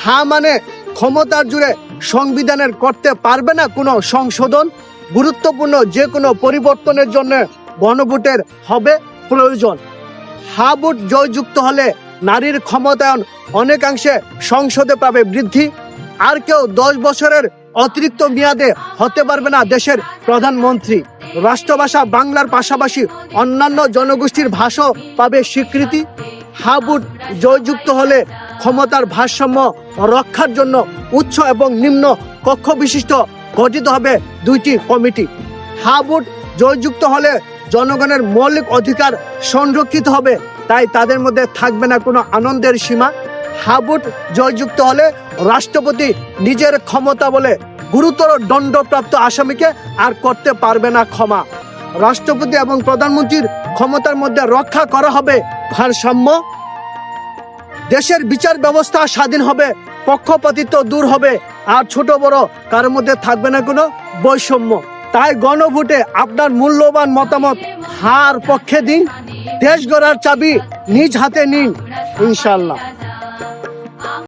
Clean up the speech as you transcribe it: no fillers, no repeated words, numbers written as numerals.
হ্যাঁ মানে ক্ষমতার জুড়ে সংবিধানের করতে পারবে না কোনো সংশোধন। গুরুত্বপূর্ণ যে কোনো পরিবর্তনের জন্য গণভোটের হবে প্রয়োজন। হ্যাঁ ভোট জয়যুক্ত হলে নারীর ক্ষমতায়ন অনেকাংশে সংসদে পাবে বৃদ্ধি। আর কেউ 10 বছরের অতিরিক্ত মেয়াদে হতে পারবে না দেশের প্রধানমন্ত্রী। রাষ্ট্রভাষা বাংলার পাশাপাশি অন্যান্য জনগোষ্ঠীর ভাষাও পাবে স্বীকৃতি। হ্যাঁ ভোট জয়যুক্ত হলে ক্ষমতার ভারসাম্য রক্ষার জন্য উচ্চ এবং নিম্ন কক্ষ বিশিষ্ট গঠিত হবে 2টি কমিটি। হ্যাঁ ভোট জয়যুক্ত হলে জনগণের মৌলিক অধিকার সংরক্ষিত হবে, তাই তাদের মধ্যে থাকবে না কোনো আনন্দের সীমা। হ্যাঁ ভোট জয়যুক্ত হলে রাষ্ট্রপতি নিজের ক্ষমতা বলে গুরুতর দণ্ডপ্রাপ্ত আসামিকে আর করতে পারবে না ক্ষমা। রাষ্ট্রপতি এবং প্রধানমন্ত্রীর ক্ষমতার মধ্যে রক্ষা করা হবে ভারসাম্য। দেশের বিচার ব্যবস্থা স্বাধীন হবে, পক্ষপাতিত্ব দূর হবে, আর ছোট বড় কারোর মধ্যে থাকবে না কোনো বৈষম্য। তাই গণভোটে আপনার মূল্যবান মতামত হার পক্ষে দিন। দেশ গড়ার চাবি নিজ হাতে নিন, ইনশাআল্লাহ।